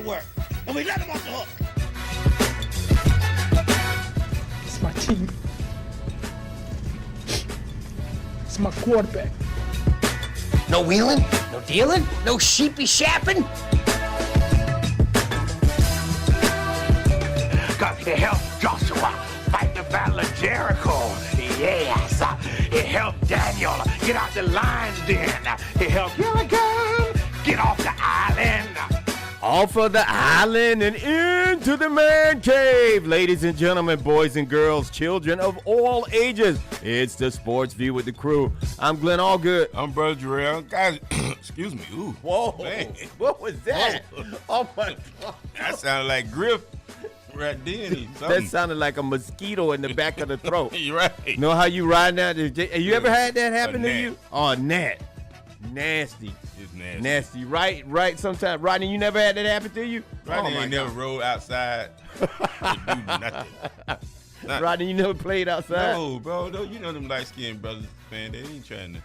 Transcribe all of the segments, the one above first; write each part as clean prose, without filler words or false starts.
work, and we let them off the hook. It's my team. It's my quarterback. No wheeling, no dealing, no sheepy shapping. God, it helped Joshua fight the battle of Jericho. Yes, it helped Daniel get out the lion's den. It helped Gilligan get off the island. Off of the island and into the man cave. Ladies and gentlemen, boys and girls, children of all ages, it's the Sports View with the crew. I'm Glenn Allgood. I'm Brother Jarrell. Guys, excuse me. Ooh. Whoa, man. What was that? Whoa. Oh, my God. That sounded like Griff right then. That sounded like a mosquito in the back of the throat. You're right. Know how you ride now? You ever had that happen to gnat. you? Oh, gnat. Nasty. It's nasty. Nasty. Right. Sometimes. Rodney, you never had that happen to you? Rodney Oh, ain't never rode outside to do nothing. Rodney, you never played outside? No, bro. No, you know them light-skinned brothers, man. They ain't trying to.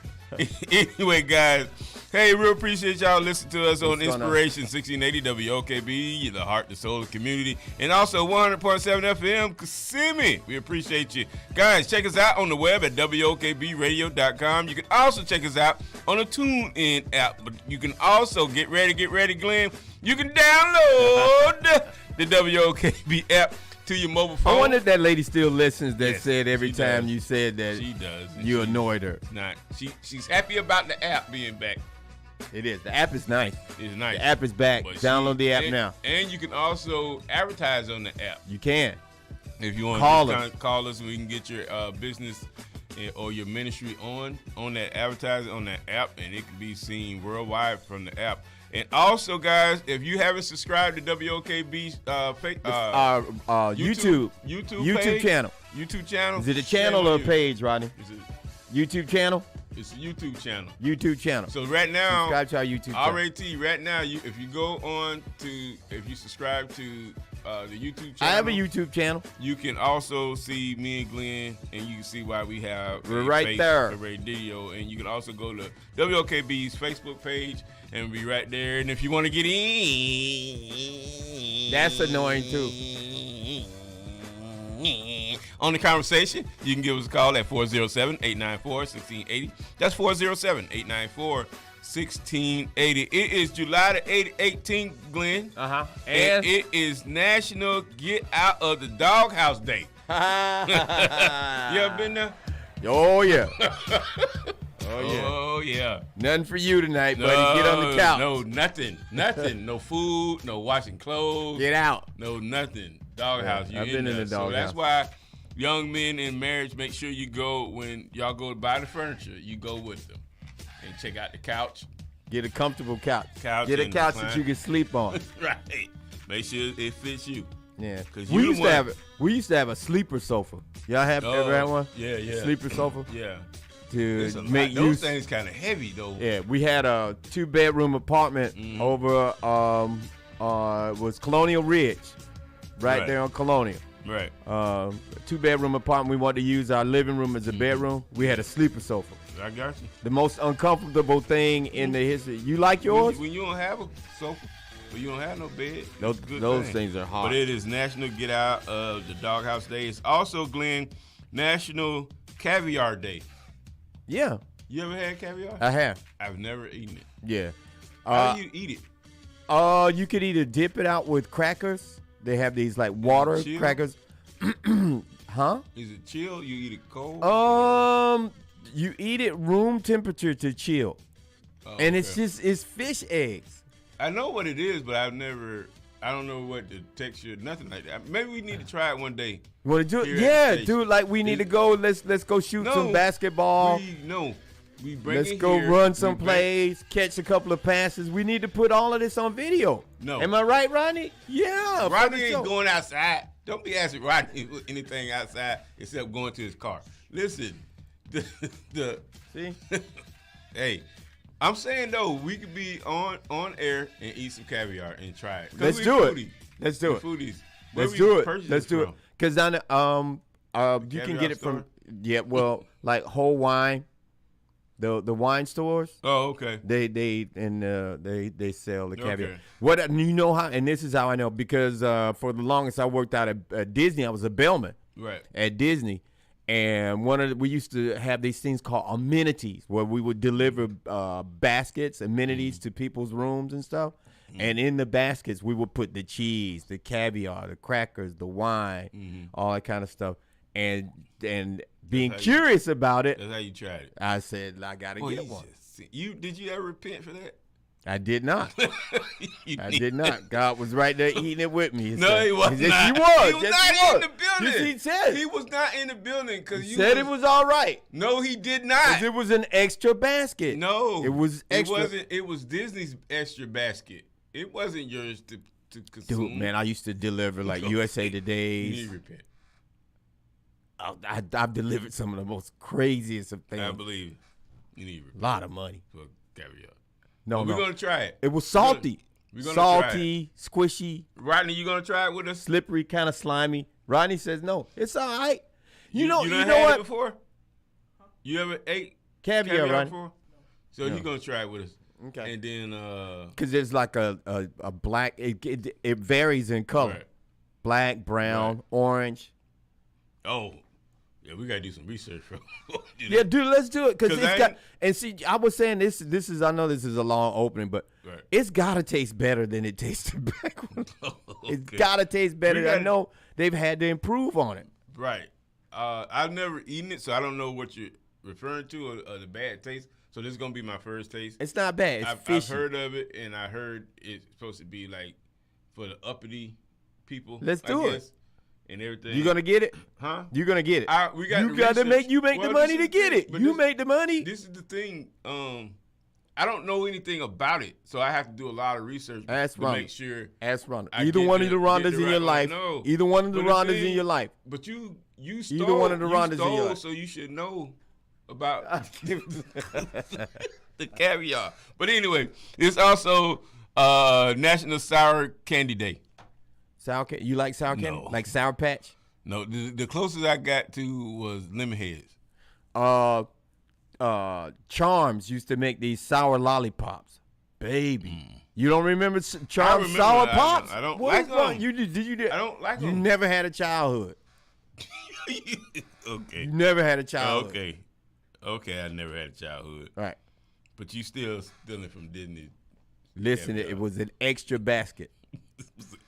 Anyway, guys, hey, real appreciate y'all listening to us on Inspiration 1680 WOKB, the heart, the soul of the community, and also 100.7 FM Kissimmee. We appreciate you. Guys, check us out on the web at WOKBradio.com. You can also check us out on the TuneIn app, but you can also, get ready, Glenn, you can download the WOKB app to your mobile phone. I wonder if that lady still listens that Yes, said every she time does. you said that She does. you annoyed her. Not. She's happy about the app being back. It is. The app is nice. It's nice. The app is back. But Download the app now. And you can also advertise on the app. You can. If you want Call to call us, we can get your business or your ministry on that advertising on that app, and it can be seen worldwide from the app. And also, guys, if you haven't subscribed to WOKB's YouTube channel. YouTube channel. Is it a channel or a page, Rodney? Is it, YouTube channel? it's a YouTube channel. YouTube channel. So right now, subscribe to our YouTube channel. RAT, right now, if you subscribe to the YouTube channel. I have a YouTube channel. You can also see me and Glenn, and you can see why we have We're right there. a radio. And you can also go to WOKB's Facebook page and be right there. And if you want to get in, That's annoying too. On the conversation, you can give us a call at 407-894-1680. That's 407-894-1680. It is July the 18th, Glenn. Uh-huh. And it is National Get Out of the Doghouse Day. You ever been there? Oh, yeah. Oh, yeah. Nothing for you tonight, buddy. Get on the couch. No, nothing. No food, no washing clothes. Get out. No, nothing. Doghouse. Yeah, I've been in the So doghouse. that's why young men in marriage, make sure you go, when y'all go to buy the furniture, you go with them and check out the couch. Get a comfortable couch. Couch Get a and couch recline. that you can sleep on. Right. Make sure it fits you. Yeah. 'Cause We you used the to one- have we used to have a sleeper sofa. Y'all have ever had one? Yeah. Sleeper sofa Yeah. to It's a make lot. Those use. things kind of heavy though. Yeah, we had a 2-bedroom apartment over was Colonial Ridge, right there on Colonial. Right. 2-bedroom apartment. We wanted to use our living room as a bedroom. We had a sleeper sofa. I got you. The most uncomfortable thing in the history. You like yours? When you don't have a sofa, when you don't have no bed, Those it's a good those thing. things are hard. But it is National Get Out of the Doghouse Day. It's also, Glenn, National Caviar Day. Yeah, You ever had caviar? I have. I've never eaten it. Yeah. How do you eat it? You could either dip it out with crackers. They have these like water Chill? crackers. Huh? Is it chill? You eat it cold? You eat it room temperature to chill. Oh, And it's okay. it's fish eggs. I know what it is, but I don't know what the texture, nothing like that. Maybe we need to try it one day. You want to do it? Here at Yeah, the station. do it like we need to go. Let's go shoot No, some basketball. We bring Let's it go here. run some We bring- plays, catch a couple of passes. We need to put all of this on video. No. Am I right, Rodney? Yeah. for Rodney the ain't show. going outside. Don't be asking Rodney anything outside except going to his car. Listen, the See? hey, I'm saying though, we could be on air and eat some caviar and try it. 'Cause Let's we do it. foodies. Let's do We it. Foodies. Where Let's we do it. purchase Let's do it. from? Cause then you can Caviar get it from store? like whole wine. the wine stores. Oh, okay. They sell the caviar. Okay. What you know how, and this is how I know because for the longest I worked out at Disney. I was a bellman at Disney, and we used to have these things called amenities where we would deliver baskets, amenities to people's rooms and stuff. And in the baskets we would put the cheese, the caviar, the crackers, the wine, all that kind of stuff. And being curious about it, that's how you tried it. I said I gotta get one. Did you ever repent for that? I did not. I did not. God was right there eating it with me. No, he was not. He was. He was not in the building. Yes, he said. He was not in the building because you said it was all right. No, he did not. It was an extra basket. No, it was extra. It wasn't. It was Disney's extra basket. It wasn't yours to consume. Dude, man, I used to deliver like USA Today's. You need to repent. I've delivered some of the most craziest of things. I believe you need to repent. A lot of money For caviar. No, we're gonna try it. It was salty. We're gonna salty, squishy. Rodney, you gonna try it with us? Slippery, kind of slimy. Rodney says no. It's all right. You know had what? It before? You ever ate caviar Rodney? Before? So you're gonna try it with us. Okay. And then because there's like a black. It varies in color. Right. Black, brown, orange. Oh. Yeah, we gotta do some research, bro. Yeah, dude, let's do it because it's got. ain't- And see, I was saying this. This is. I know this is a long opening, but it's gotta taste better than it tasted back when. It's gotta taste better. I know they've had to improve on it. Right. I've never eaten it, so I don't know what you're referring to or the bad taste. So this is gonna be my first taste. It's not bad. It's I've fishy. heard of it, and I heard it's supposed to be like for the uppity people. Let's do it. And everything. You gonna get it? Huh? You gonna get it? We got you got to make. You make the money to get it. You make the money. This is the thing. I don't know anything about it, so I have to do a lot of research to make sure. Ask Rhonda. I Either get one of the- the get Rhondas the in your right life. one. No. Either one of the But the Rhondas thing- in your life. But you stole. Either one of the you Rhondas in stole, your life. so you should know about the caviar. But anyway, it's also National Sour Candy Day. Sour candy. You like sour candy? No. Like Sour Patch? No, the closest I got to was lemon heads. Charms used to make these sour lollipops. Baby. You don't remember Charms remember sour that. pops? I don't What like is wrong? them. Did you I don't like You them. never had a childhood. Okay. You never had a childhood. Okay, I never had a childhood. Right. But you still stealing from Disney. Listen, Caviar. it was an extra basket.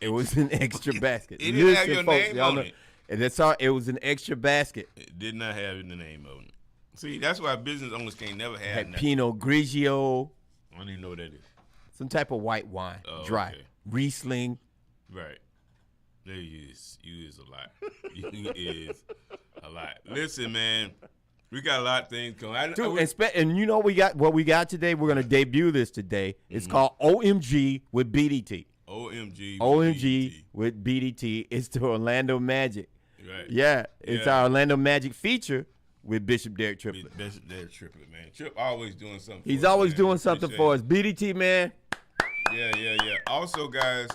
It was an extra basket. It didn't have Listen, your folks, name y'all on know- it. And that's all. It was an extra basket. It did not have the name on it. See, that's why business owners can't never have Had nothing. Pinot Grigio, I don't even know what that is. some type of white wine, dry. okay. Riesling. Right. There you is a lot. You is a lot. Listen, man, we got a lot of things coming. Dude, and you know what we got today? We're gonna debut this today. It's called OMG with BDT. OMG with BDT. It's the Orlando Magic. Right. Yeah, it's our Orlando Magic feature with Bishop Derek Triplett. Bishop Derek Triplett, man. Trip always doing something. He's for us, always man. doing something Appreciate for it. us. BDT, man. Yeah. Also, guys,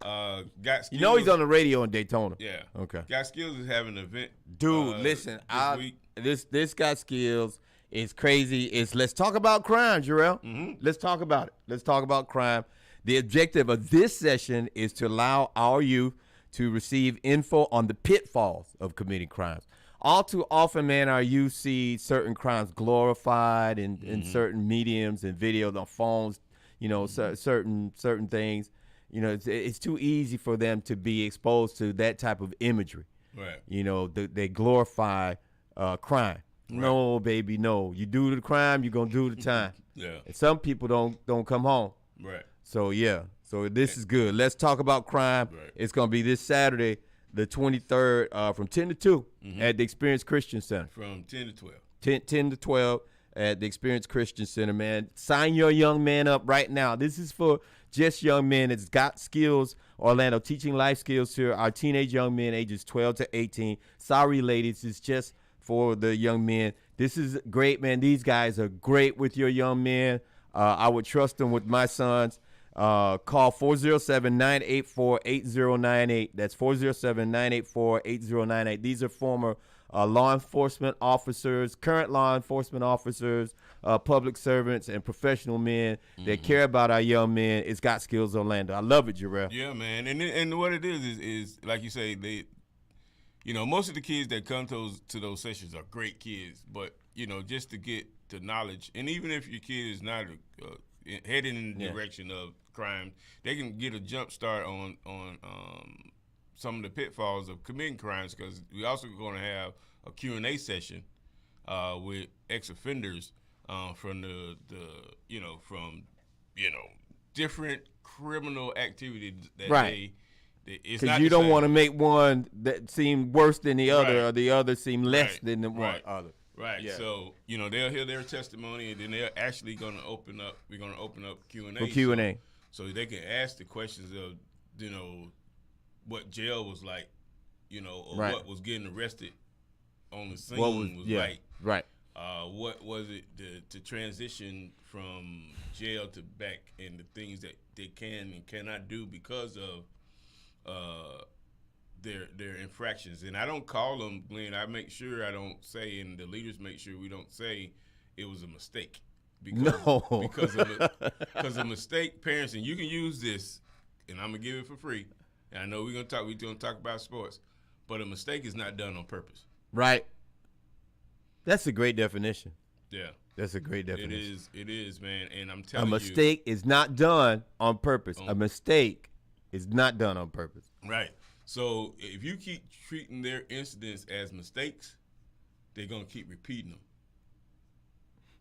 Got Skills. You know he's on the radio in Daytona. Yeah. Okay. Got Skills is having an event. Dude, listen, this week. this Got Skills is crazy. It's Let's Talk About Crime, Jarrell. Mm-hmm. Let's talk about it. Let's talk about crime. The objective of this session is to allow our youth to receive info on the pitfalls of committing crimes. All too often, man, our youth see certain crimes glorified in certain mediums and videos on phones, you know, certain things. You know, it's too easy for them to be exposed to that type of imagery. Right. You know, they glorify crime. Right. No, baby, no. You do the crime, you're going to do the time. Yeah. And some people don't come home. Right. So, yeah. So this is good. Let's talk about crime. Right. It's going to be this Saturday, the 23rd, from 10 to 2 at the Experience Christian Center. From 10 to 12. 10 to 12 at the Experience Christian Center, man. Sign your young man up right now. This is for just young men. It's Got Skills Orlando, teaching life skills to our teenage young men ages 12 to 18. Sorry, ladies, it's just for the young men. This is great, man. These guys are great with your young men. I would trust them with my sons. Call 407-984-8098. That's 407-984-8098. These are former law enforcement officers, current law enforcement officers, public servants, and professional men that care about our young men. It's Got Skills Orlando. I love it, Jarrell. Yeah, man. And what it is like you say, they, most of the kids that come to those sessions are great kids, but just to get to knowledge, and even if your kid is not heading in the direction of crime, they can get a jump start on some of the pitfalls of committing crimes, because we also going to have a Q&A session with ex-offenders from from different criminal activity that right. Because you don't want to make one that seem worse than the other, or the other seem less than the one other. Right. Yeah. So, they'll hear their testimony, and then they're actually going to open up. We're going to open up Q&A. For Q&A. So they can ask the questions of, what jail was like, or what was getting arrested on the scene was like. Right. What was it to transition from jail to back, and the things that they can and cannot do because of their infractions. And I don't call them, Glenn. I make sure I don't say, and the leaders make sure we don't say it was a mistake. Because of mistake, parents, and you can use this, and I'm gonna give it for free. And I know we're gonna talk about sports, but a mistake is not done on purpose. Right. That's a great definition. Yeah. That's a great definition. It is, man. And I'm telling you, a mistake is not done on purpose. A mistake is not done on purpose. Right. So if you keep treating their incidents as mistakes, they're going to keep repeating them.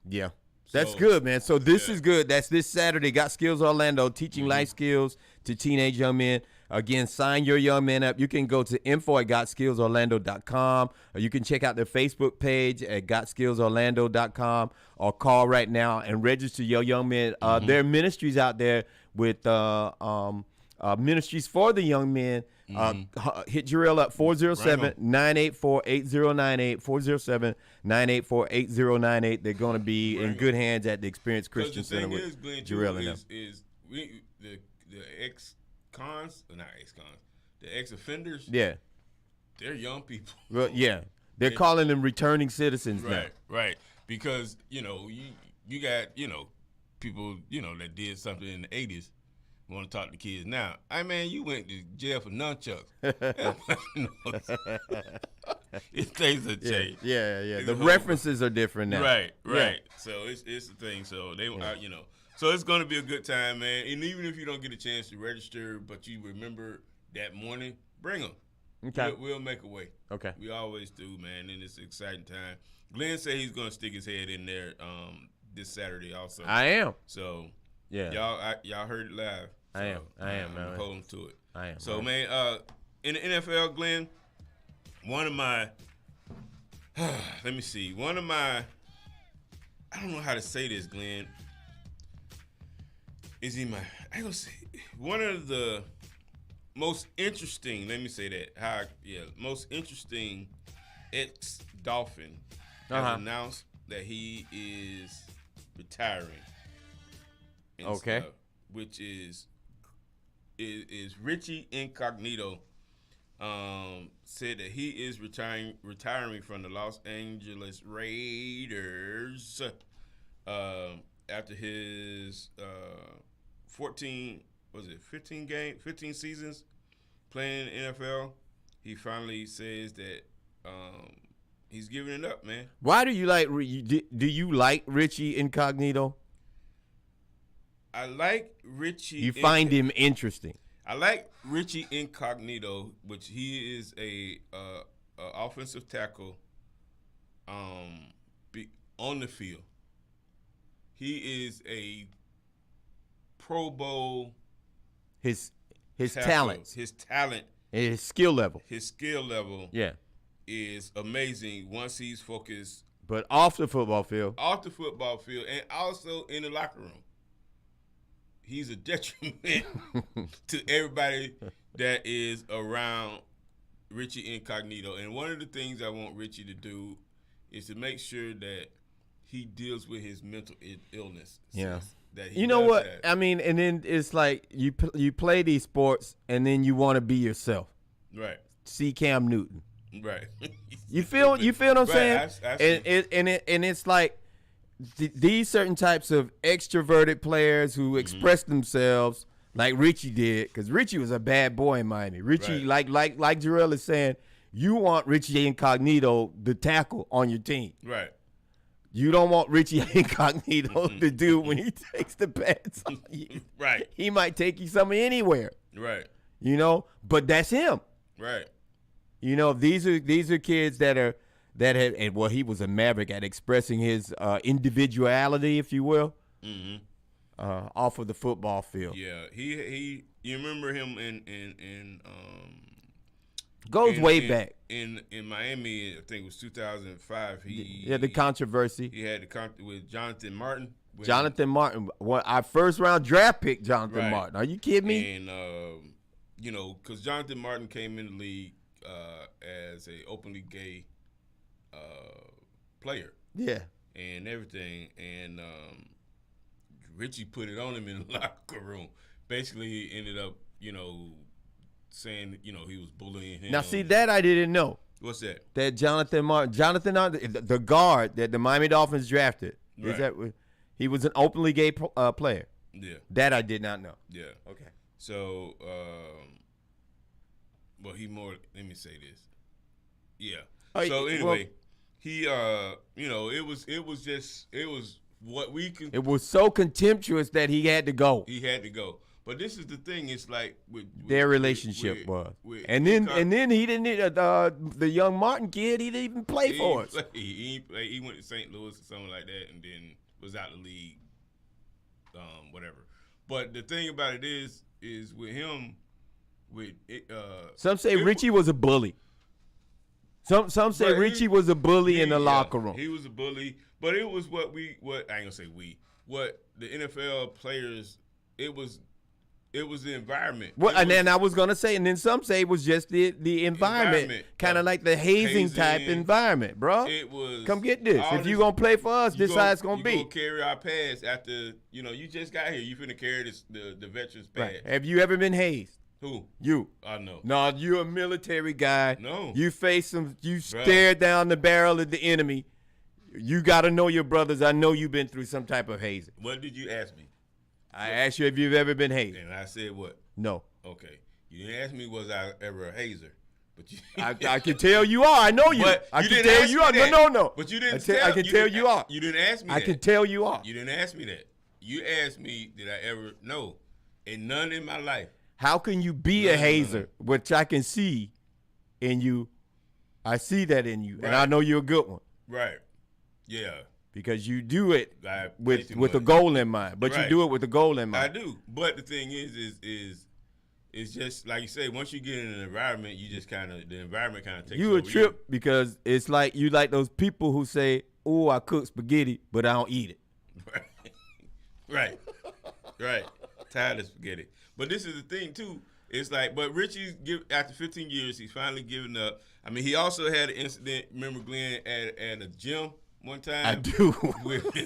Yeah. That's good, man. So this is good. That's this Saturday. Got Skills Orlando, teaching life skills to teenage young men. Again, sign your young men up. You can go to info@gotskillsorlando.com, or you can check out their Facebook page at gotskillsorlando.com, or call right now and register your young men. There are ministries out there with ministries for the young men. Hit Jarrell up, 407-984-8098, 407-984-8098. They're going to be in good hands at the Experience Christian Center with Jarrell and them. The ex-cons, not ex-cons, the ex-offenders, they're young people. Well, they're calling them returning citizens now. Right, because, you got, people, that did something in the 80s. Want to talk to kids now. You went to jail for nunchucks. Things have changed. Yeah. The references are different now. Right. Yeah. So it's the thing. So they, so it's going to be a good time, man. And even if you don't get a chance to register, but you remember that morning, bring them. Okay. We'll make a way. Okay. We always do, man. And it's an exciting time. Glenn said he's going to stick his head in there this Saturday also. I am. So. Yeah, y'all heard it live. So, I am, man. I'm holding to it. I am. So, man, in the NFL, Glenn, one of my, let me see, I don't know how to say this, Glenn. One of the most interesting, let me say that, most interesting ex-Dolphin has announced that he is retiring. Okay. Stuff, which is Richie Incognito said that he is retiring from the Los Angeles Raiders after his 15 seasons playing in the NFL. He finally says that he's giving it up, man. Why do you like Richie Incognito? I like Richie. You find him interesting. I like Richie Incognito, which he is a offensive tackle on the field. He is a Pro Bowl. His tackle. talents. His talent. His skill level. Is amazing once he's focused. But off the football field. And also in the locker room. He's a detriment to everybody that is around Richie Incognito. And one of the things I want Richie to do is to make sure that he deals with his mental illness. Yeah. That he you know what? have. I mean, and then it's like you play these sports and then you want to be yourself. Right. See Cam Newton. Right. You feel what I'm saying? I see. And it's like these certain types of extroverted players who express themselves like Richie did, because Richie was a bad boy in Miami. Richie, like Jarrell is saying, you want Richie Incognito, the tackle, on your team. Right. You don't want Richie Incognito to do when he takes the pads on you. Right. He might take you somewhere anywhere. Right. You know, but that's him. Right. You know, these are kids that have, and well, he was a maverick at expressing his individuality, if you will, off of the football field. Yeah. He you remember him in Goes way back. In Miami, I think it was 2005. The controversy. He had the with Jonathan Martin. Jonathan Martin, our first round draft pick, Jonathan Right. Martin. Are you kidding me? And you know, because Jonathan Martin came in the league as a openly gay player. Yeah. And everything, and Richie put it on him in the locker room. Basically, he ended up, you know, saying, you know, he was bullying him. Now, see, that I didn't know. What's that? That Jonathan Martin, the guard that the Miami Dolphins drafted, Right. he was an openly gay player. Yeah. That I did not know. Yeah. Okay. So, well, let me say this. Yeah. So anyway, he, you know, it was what we can. It was so contemptuous that he had to go. He had to go. But this is the thing. It's like with Their relationship was, and then he didn't. The young Martin kid, he didn't even play for us. He went to St. Louis or something like that, and then was out of the league. Whatever. But the thing about it is with him, some say Richie was a bully. Some say Richie was a bully in the locker room. He was a bully, but it was what I ain't gonna say what the NFL players. It was the environment. And then I was gonna say, and then some say it was just the environment, kind of like the hazing type environment, bro. It was. Come get this. If you gonna play for us, this how it's gonna be. You gonna carry our pads after you just got here. You finna carry the veterans pad. Right. Have you ever been hazed? Who? You. I know. No, you're a military guy. No. You face them. You stare down the barrel of the enemy. You got to know your brothers. I know you've been through some type of hazing. What did you ask me? I asked you if you've ever been hazed. And I said what? No. Okay. You didn't ask me was I ever a hazer. But you I can tell you are. I know you. But I you can didn't tell ask you me are. that. No. But you didn't I can tell you are. You didn't ask me I that. can tell you are. You didn't ask me that. You asked me, did I ever? No. And none in my life. How can you be a hazer, which I can see in you? I see that in you, and I know you're a good one. Right. Yeah. Because you do it with a much. goal in mind. But Right. you do it with a goal in mind. I do. But the thing is just like you say, once you get in an environment, you just the environment kind of takes You a over trip because it's like you like those people who say, "Oh, I cook spaghetti, but I don't eat it." Right. Right. Tired of spaghetti. But this is the thing too. It's like, but Richie's after 15 years, he's finally given up. I mean, he also had an incident. Remember Glenn at a gym one time? I do.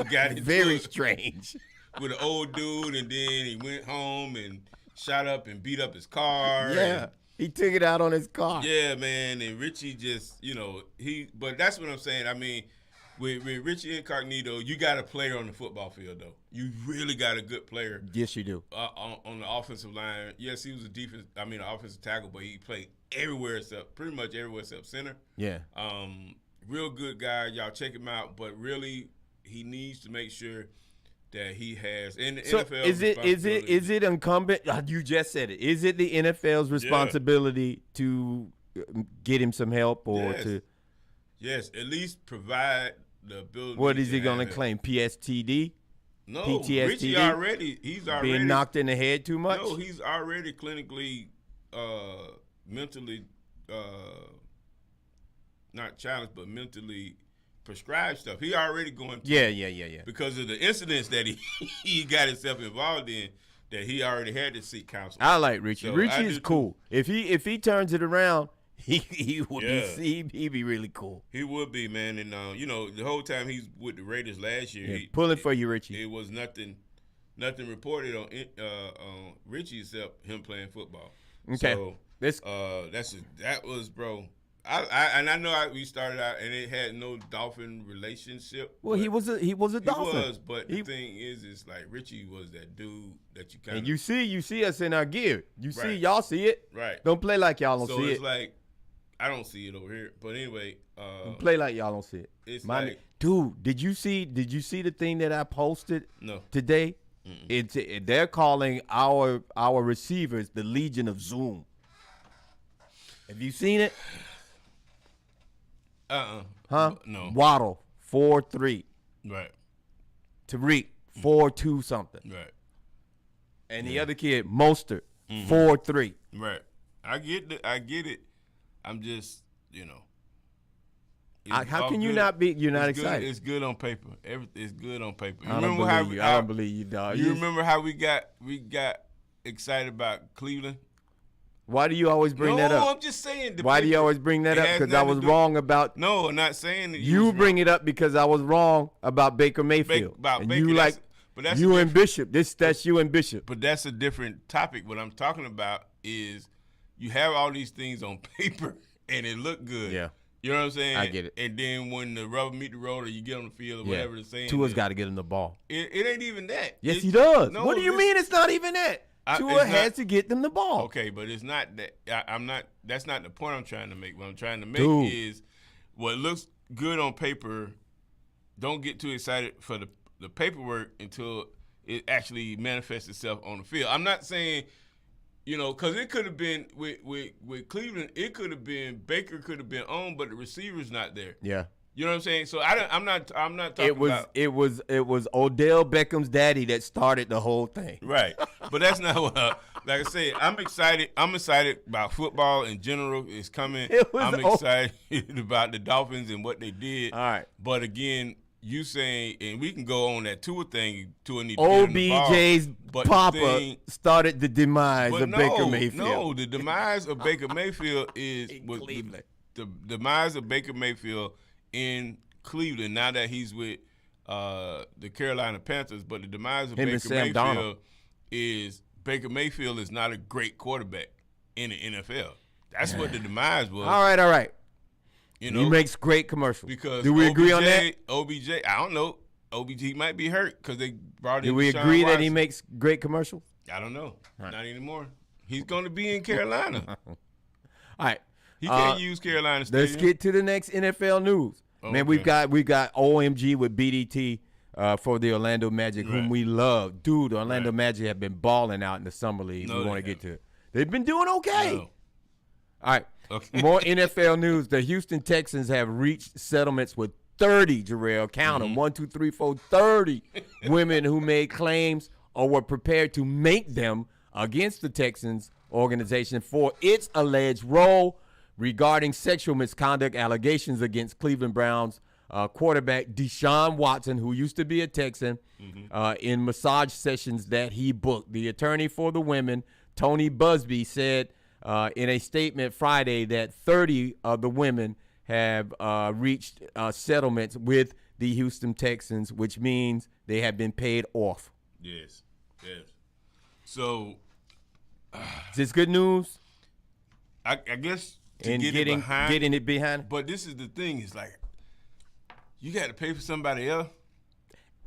Got Very strange. With an old dude, and then he went home and shot up and beat up his car. Yeah. He took it out on his car. Yeah, man. And Richie just, but that's what I'm saying. I mean, with Richie Incognito, you got a player on the football field, though. You really got a good player. Yes, you do. On the offensive line. Yes, he was an offensive tackle, but he played pretty much everywhere except center. Yeah. Real good guy. Y'all check him out. But really, he needs to make sure that he has in the NFL. Is it incumbent? You just said it. Is it the NFL's responsibility to get him some help or to? Yes, at least provide the ability. What is he going to claim? PSTD? No, PTSD? Richie he's already being knocked in the head too much. No, he's already clinically, mentally, not challenged, but mentally prescribed stuff. He already going through. Yeah. Because of the incidents that he got himself involved in, that he already had to seek counsel. I like Richie. So Richie is cool. If he turns it around, he would he'd be really cool. He would be, man. And the whole time he's with the Raiders last year, pulling for you, Richie. It was nothing reported on Richie except him playing football. Okay. So that was, bro. I know we started out and it had no Dolphin relationship. Well, he was a Dolphin. He was, but the thing is like Richie was that dude that you kind of. And you see us in our gear. You see, Right. y'all see it. Right. Don't play like y'all don't So see it's it. like I don't see it over here. But anyway, Don't play like y'all don't see it. it's My like dude, did you see the thing that I posted No. today? They're calling our receivers the Legion of Zoom. Have you seen it? Huh? No. Waddle 4-3. Right. Tariq 4-2 something. Right. And the other kid, Mostert, 4-3. Right. I get it. I'm just, How all can you good. not be? You're not It's good. excited. It's good on paper. It's good on paper. I don't believe you. I don't believe you, dog. You remember how we got excited about Cleveland? Why do you always bring that No, up? I'm just saying. Why do you always bring that It up? has Because I nothing was to do- wrong about. No, I'm not saying that You bring it up because I was wrong about Baker Mayfield. about and Baker, you that's- like but that's you a and Bishop. That's you and Bishop. But that's a different topic. What I'm talking about is you have all these things on paper and it look good. Yeah. You know what I'm saying? I get it. And then when the rubber meet the road or you get on the field or whatever the saying Tua's is, got to get him the ball. it ain't even that. Yes, It- he does. No, What do you mean it's not even that? Tua it's has not- to get them the ball. Okay, but it's not that. I'm not. That's not the point I'm trying to make. What I'm trying to make Dude. is what looks good on paper. Don't get too excited for the paperwork until it actually manifests itself on the field. I'm not saying, because it could have been with Cleveland. It could have been Baker could have been on, but the receiver's not there. Yeah. You know what I'm saying? So I'm not talking It was about Odell Beckham's daddy that started the whole thing. right, but that's not what. Like I said, I'm excited. I'm excited about football in general. It's coming. It was I'm excited about the Dolphins and what they did. All right. But again, you saying, and we can go on that Tua thing. Tua need to get him the ball. OBJ's But the papa thing- started the demise But of Baker Mayfield. No, the demise of Baker Mayfield is In with Cleveland. the demise of Baker Mayfield in Cleveland. Now that he's with the Carolina Panthers, but the demise of Him and Baker Sam Mayfield Darnold. is Baker Mayfield is not a great quarterback in the NFL. That's what the demise was. All right. You He makes great commercials. because do we agree on that? OBJ, I don't know. OBJ might be hurt because they brought in. Do we Deshaun agree that he Watson. makes great commercials? I don't know. Not anymore. He's going to be in Carolina. All right. He can't use Carolina Stadium. Let's get to the next NFL news. Man, we've got OMG with BDT for the Orlando Magic, whom Right. we love. Dude, the Orlando Right. Magic have been balling out in the summer league. No, we want to they get to it. They've been doing okay. No. All right. Okay. More NFL news. The Houston Texans have reached settlements with 30, Jarrell, count them, 1, 2, 3, 4, 30 women who made claims or were prepared to make them against the Texans organization for its alleged role regarding sexual misconduct allegations against Cleveland Browns quarterback Deshaun Watson, who used to be a Texan, in massage sessions that he booked. The attorney for the women, Tony Busby, said in a statement Friday that 30 of the women have reached settlements with the Houston Texans, which means they have been paid off. Yes. So Is this good news? I guess to And get getting it behind, But this is the thing. It's like you got to pay for somebody else.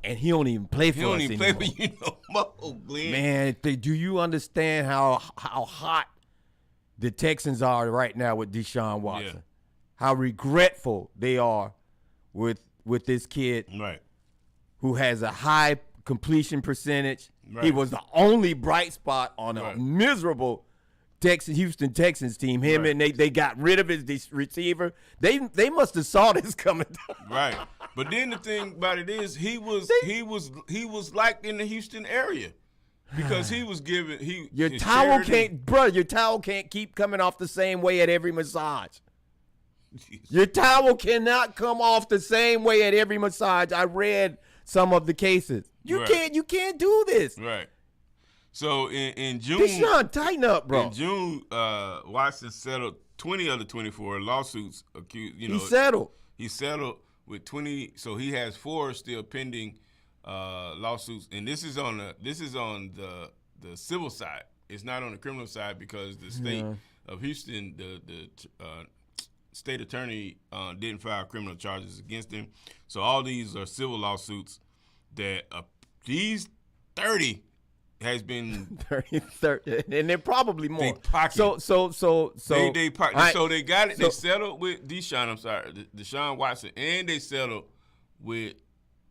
and he don't even play for He don't us even anymore. play for you no more, Glenn. Man, do you understand how hot the Texans are right now with Deshaun Watson? Yeah. How regretful they are with this kid Right. who has a high completion percentage. He Right. was the only bright spot on a Right. miserable Houston Texans team. Him Right. and they got rid of his receiver. They must have saw this coming. Right. But then the thing about it is he was liked in the Houston area because he was given Your his towel charity- your towel can't keep coming off the same way at every massage. Your towel cannot come off the same way at every massage. I read some of the cases. You Right. can't do this. Right. So in June, Deshaun, tighten up, bro. in June, Watson settled 20 of the 24 lawsuits accused. He settled. He settled with 20. So he has 4 still pending lawsuits, and this is on the civil side. It's not on the criminal side because the state of Houston, state attorney didn't file criminal charges against him. So all these are civil lawsuits that these 30 has been 30, and they're probably more. They pocket. So they pocket. Right. So they got it. So, they settled with Deshaun Watson, and they settled with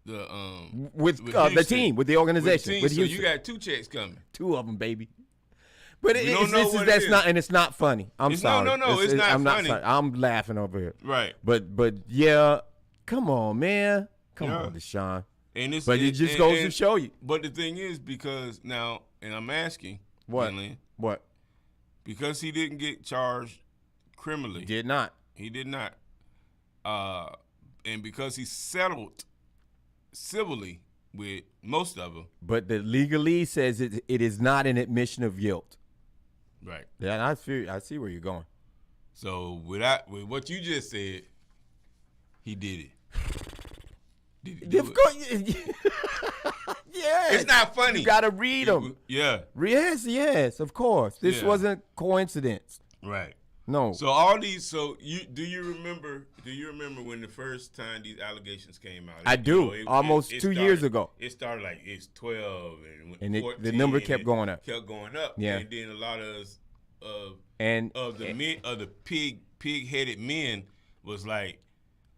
the team, with the organization. So you got 2 checks coming. 2 of them, baby. But that's not, and it's not funny. I'm sorry. No, it's not funny. I'm laughing over here. Right. But yeah, come on, man. Come on, Deshaun. And it just goes to show you. But the thing is, because now, and I'm asking, what? Glenn, what? Because he didn't get charged criminally. He did not. And because he settled civilly with most of them. But the legalese says it is not an admission of guilt. Right. Yeah, I see where you're going. So with what you just said, he did it. Did he do of course. Yeah. It's not funny. You got to read them. Yeah. Yes, of course. This wasn't coincidence. Right. No. So all these. So do you remember when the first time these allegations came out? I do. Almost 2 years ago. It started like it's 12 and 14, the number kept going up. Kept going up. Yeah. And then a lot of men of the pig-headed men was like,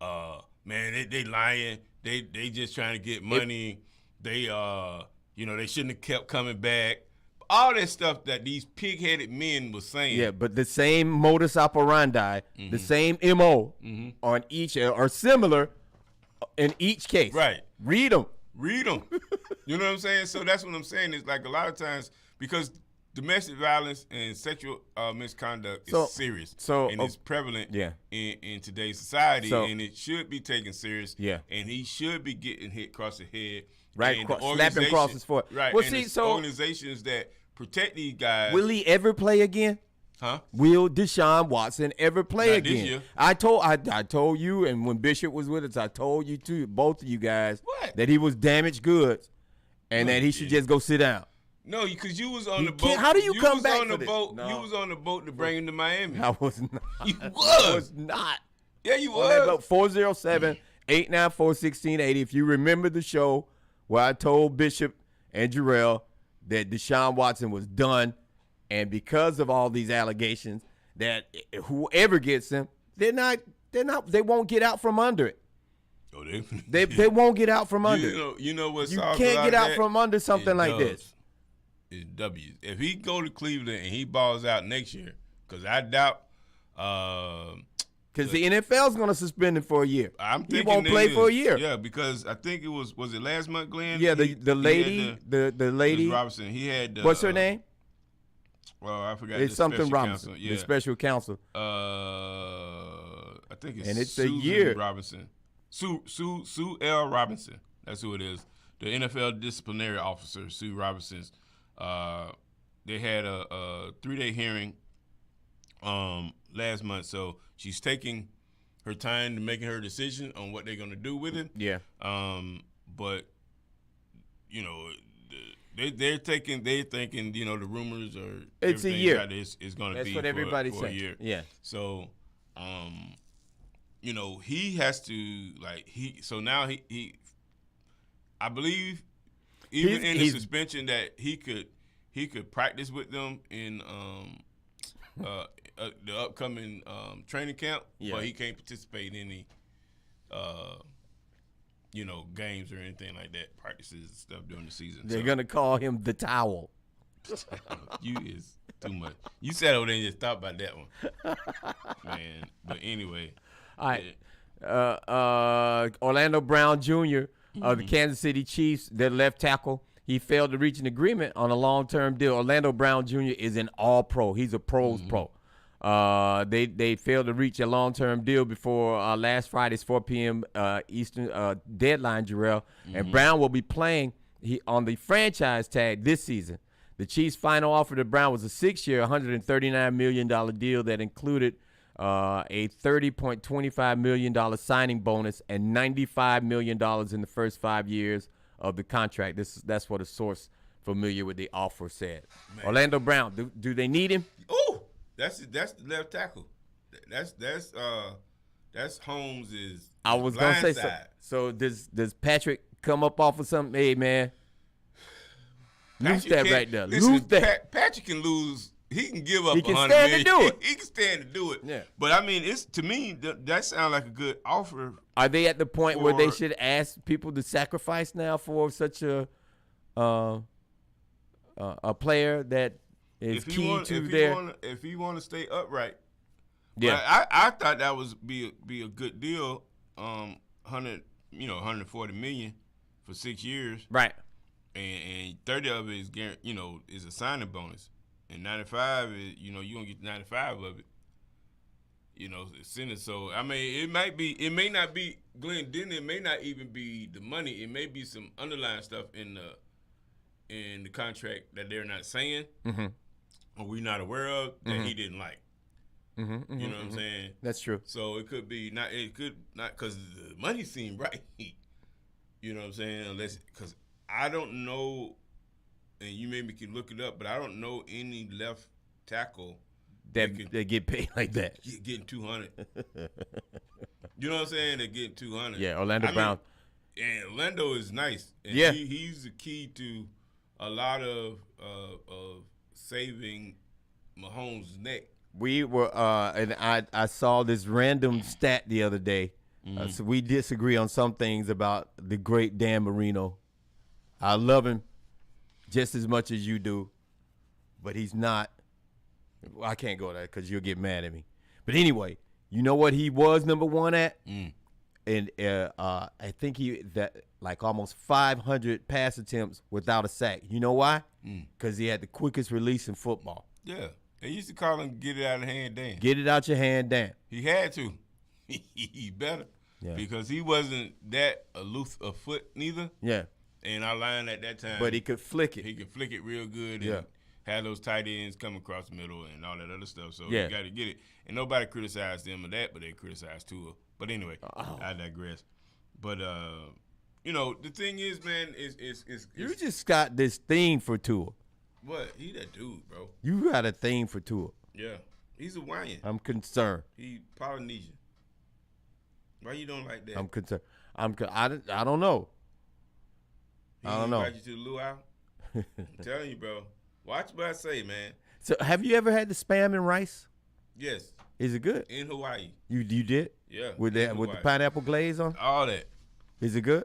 man, they lying. They just trying to get money. They shouldn't have kept coming back. All that stuff that these pig-headed men was saying. Yeah, but the same modus operandi, the same MO on each are similar in each case. Right. Read them. You know what I'm saying? So that's what I'm saying. Is like a lot of times because domestic violence and sexual misconduct is serious. And it's prevalent in today's society, and it should be taken serious. Yeah. And he should be getting hit across the head. Right, slapping across his foot. Right. Well, and organizations that protect these guys. Will he ever play again? Huh? Will Deshaun Watson ever play Not again? This year. I told you, and when Bishop was with us, I told you too, both of you guys, that he was damaged goods, and that he should just go sit down. No, because you was on the boat. How do you come back on the for boat? this? No. You was on the boat to bring him to Miami. I was not. You was. I was not. Yeah, you was. 407-894-1680. If you remember the show where I told Bishop and Jarrell that Deshaun Watson was done, and because of all these allegations, that whoever gets him, they won't get out from under it. Oh, they won't get out from under it. You know what's you can't get out from under something like this. It's W. If he go to Cleveland and he balls out next year, because I doubt. Because the NFL's going to suspend him for a year. He won't play for a year. Yeah, because I think it was it last month, Glenn? Yeah, the lady, the lady. Robinson. He had. What's her name? Well, I forgot. It's something Robinson. Counsel. Yeah. The special counsel. I think it's. And it's Susan a year. Robinson. Sue L. Robinson. That's who it is. The NFL disciplinary officer, Sue Robinson's. They had a 3-day hearing last month, so she's taking her time to making her decision on what they're going to do with him. Yeah. But you know, they're thinking the rumors are it's a year. Is going to That's be what everybody's for saying. a year. Yeah. So he has to So now he I believe even in the suspension that he could practice with them in the upcoming training camp, but he can't participate in any games or anything like that, practices and stuff during the season. They're gonna call him the towel. You is too much. You sat over there and just thought about that one, man. But anyway, all right. Orlando Brown Jr. of the Kansas City Chiefs, their left tackle, he failed to reach an agreement on a long-term deal. Orlando Brown Jr. is an all-pro. He's a pros pro. They failed to reach a long-term deal before last Friday's 4 p.m. Eastern deadline, Jarrell. And Brown will be playing on the franchise tag this season. The Chiefs' final offer to Brown was a 6-year, $139 million deal that included a $30.25 million signing bonus and $95 million in the first 5 years of the contract. That's what a source familiar with the offer said. Man. Orlando Brown, do they need him? Oh, that's the left tackle. That's Holmes' I was gonna say so. So does Patrick come up off of something? Hey man, lose that right there. Listen, Lose that. Patrick can lose. He can give up. He can 100 stand million. to do it. He can stand to do it. Yeah. But I mean, it's to me that sounds like a good offer. Are they at the point where they should ask people to sacrifice now for such a player that is key to their? If he want to stay upright, yeah. But I thought that was be a good deal. 140 million for 6 years, right? And 30 of it is is a signing bonus, and 95 is you gonna get 95 of it. So I mean, it may not be Glenn Denton. It may not even be the money. It may be some underlying stuff in the contract that they're not saying, or we're not aware of that he didn't like. You know what I'm saying? That's true. So it could be not. It could not because the money seemed right. You know what I'm saying? Unless because I don't know, and you maybe can look it up, but I don't know any left tackle that they get paid like that. Getting 200. You know what I'm saying? They're getting 200. Yeah, Orlando Brown. And Orlando is nice. And yeah, he's the key to a lot of saving Mahomes' neck. We were, and I saw this random stat the other day. So we disagree on some things about the great Dan Marino. I love him just as much as you do, but he's not. Well, I can't go there because you'll get mad at me. But anyway, you know what he was number one at? And I think like almost 500 pass attempts without a sack. You know why? Because he had the quickest release in football. Yeah. They used to call him get it out of hand, Dan. Get it out your hand, Dan. He had to. He better. Yeah. Because he wasn't that aloof of foot neither. Yeah. And our line at that time. But he could flick it. He could flick it real good yeah. and have those tight ends come across the middle and all that other stuff. So yeah. you got to get it. And nobody criticized them of that, but they criticized Tua. But anyway, I digress. But, the thing is, man, is you just got this thing for Tua. What? He that dude, bro. You got a thing for Tua. Yeah. He's Hawaiian. I'm concerned. He Polynesian. Why you don't like that? I'm concerned. I don't know. I don't know. Invite you to the luau? I'm telling you, bro. Watch what I say, man. So have you ever had the spam and rice? Yes. Is it good? In Hawaii. You did? Yeah. With the pineapple glaze on? All that. Is it good?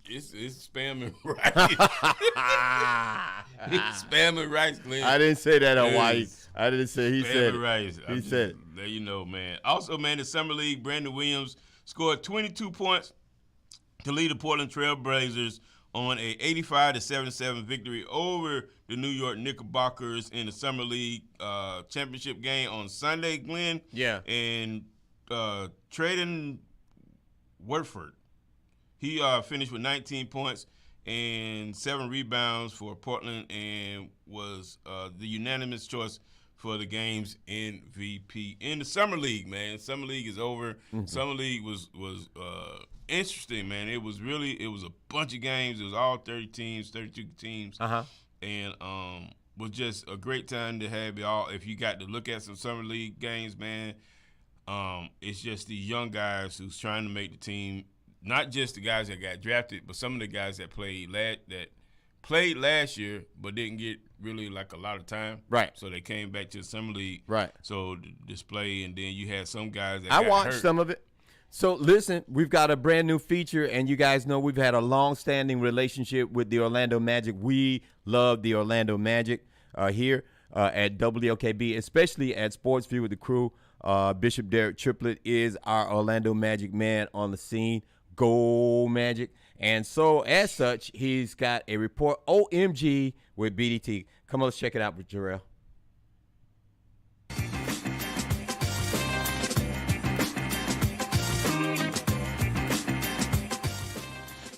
It's spam and rice. It's spam and rice, Glenn. I didn't say that in Hawaii. I didn't say he said and rice. He said it. There you know, man. Also, man, the Summer League, Brandon Williams scored 22 points to lead the Portland Trail Blazers on a 85-77 victory over the New York Knickerbockers in the Summer League championship game on Sunday, Glenn. Yeah. And Traden Warford, he finished with 19 points and 7 rebounds for Portland and was the unanimous choice for the game's MVP in the Summer League, man. Summer League is over. Summer League was interesting, man. It was a bunch of games. It was all 32 teams. And was just a great time to have y'all. If you got to look at some Summer League games, man, it's just the young guys who's trying to make the team. Not just the guys that got drafted, but some of the guys that played last year but didn't get really like a lot of time. Right. So they came back to the Summer League. Right. So the display, and then you had some guys that I got watched hurt. some of it. So listen, we've got a brand new feature, and you guys know we've had a long-standing relationship with the Orlando Magic. We love the Orlando Magic here at WOKB, especially at Sports View with the Crew. Bishop Derek Triplett is our Orlando Magic man on the scene. Go Magic. And so, as such, he's got a report, OMG, with BDT. Come on, let's check it out with Jarrell.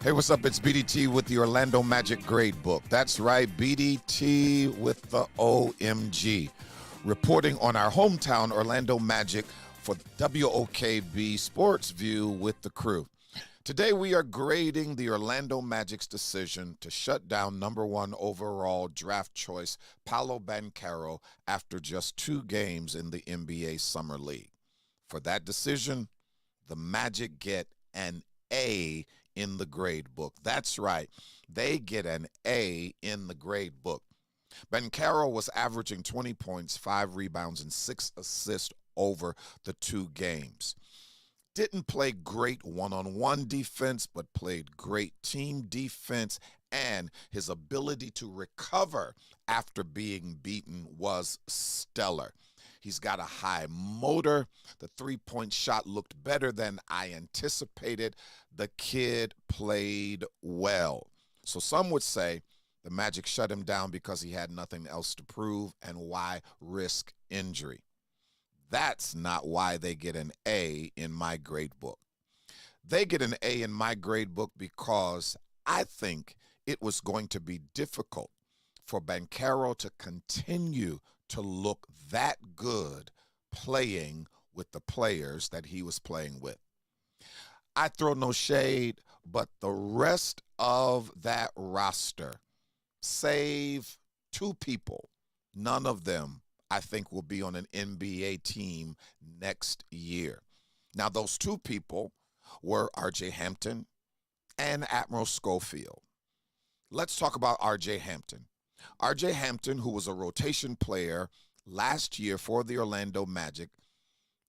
Hey, what's up? It's BDT with the Orlando Magic Grade Book. That's right, BDT with the OMG. Reporting on our hometown Orlando Magic for WOKB Sports View with the Crew. Today we are grading the Orlando Magic's decision to shut down #1 overall draft choice Paolo Banchero after just 2 games in the NBA Summer League. For that decision, the Magic get an A in the grade book. That's right. They get an A in the grade book. Banchero was averaging 20 points, 5 rebounds, and 6 assists over the 2 games. Didn't play great one-on-one defense, but played great team defense, and his ability to recover after being beaten was stellar. He's got a high motor. The three-point shot looked better than I anticipated. The kid played well. So some would say the Magic shut him down because he had nothing else to prove, and why risk injury? That's not why they get an A in my grade book. They get an A in my grade book because I think it was going to be difficult for Banchero to continue to look that good playing with the players that he was playing with. I throw no shade, but the rest of that roster, save 2 people, none of them I think will be on an NBA team next year. Now, those 2 people were R.J. Hampton and Admiral Schofield. Let's talk about R.J. Hampton. R.J. Hampton, who was a rotation player last year for the Orlando Magic,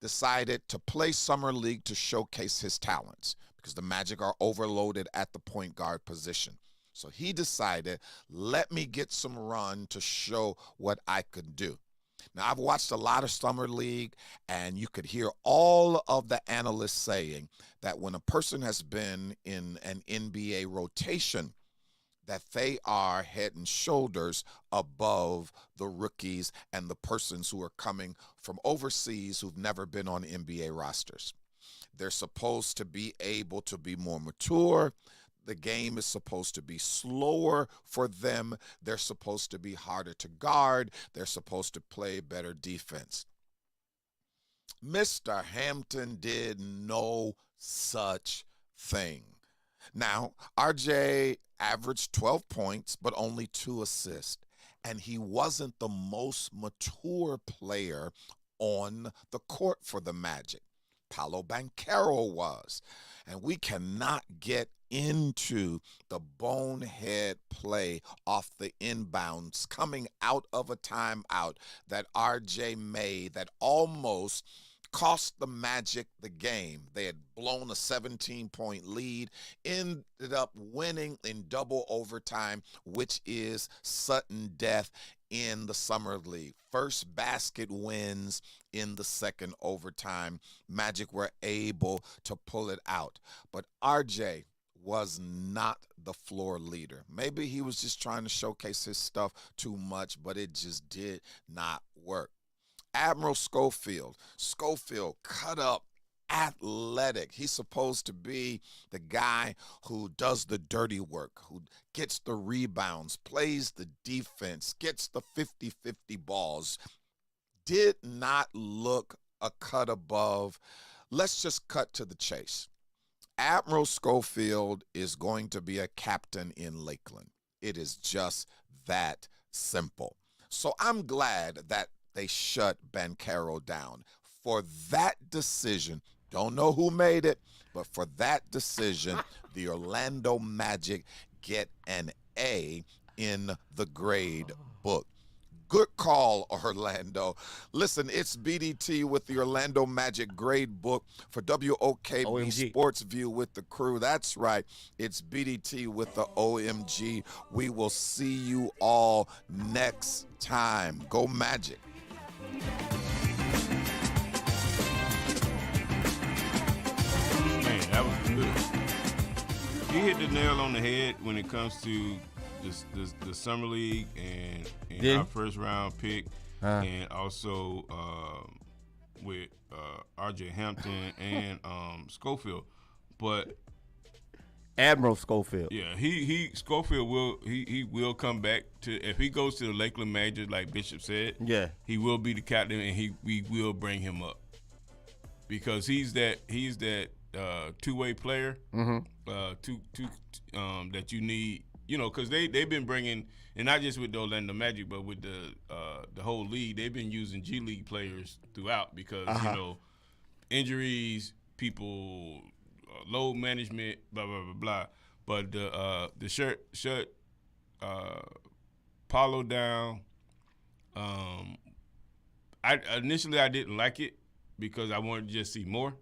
decided to play Summer League to showcase his talents because the Magic are overloaded at the point guard position. So he decided, let me get some run to show what I could do. Now, I've watched a lot of Summer League, and you could hear all of the analysts saying that when a person has been in an NBA rotation, that they are head and shoulders above the rookies and the persons who are coming from overseas who've never been on NBA rosters. They're supposed to be able to be more mature. The game is supposed to be slower for them. They're supposed to be harder to guard. They're supposed to play better defense. Mr. Hampton did no such thing. Now, RJ averaged 12 points, but only 2 assists. And he wasn't the most mature player on the court for the Magic. Paolo Banchero was. And we cannot get into the bonehead play off the inbounds coming out of a timeout that RJ made that almost cost the Magic the game. They had blown a 17-point lead, ended up winning in double overtime, which is sudden death in the Summer League. First basket wins in the second overtime. Magic were able to pull it out. But RJ was not the floor leader. Maybe he was just trying to showcase his stuff too much, but it just did not work. Admiral Schofield cut up, athletic. He's supposed to be the guy who does the dirty work, who gets the rebounds, plays the defense, gets the 50-50 balls. Did not look a cut above. Let's just cut to the chase. Admiral Schofield is going to be a captain in Lakeland. It is just that simple. So I'm glad that they shut Banchero down. For that decision, don't know who made it, but for that decision, the Orlando Magic get an A in the grade book. Good call, Orlando. Listen, it's BDT with the Orlando Magic grade book for WOKB OMG. Sports View with the crew. That's right. It's BDT with the OMG. We will see you all next time. Go Magic. Man, that was good. You hit the nail on the head when it comes to the Summer League and our first round pick, and also with R.J. Hampton and Schofield. But Admiral Schofield. yeah, Schofield will come back to, if he goes to the Lakeland Magic, like Bishop said. Yeah, he will be the captain, and we will bring him up because he's that two-way player, that you need. You know, because they've been bringing, and not just with the Orlando Magic, but with the whole league, they've been using G League players throughout because, you know, injuries, people, load management, blah blah blah blah. But the shirt Paulo down. I initially didn't like it because I wanted to just see more,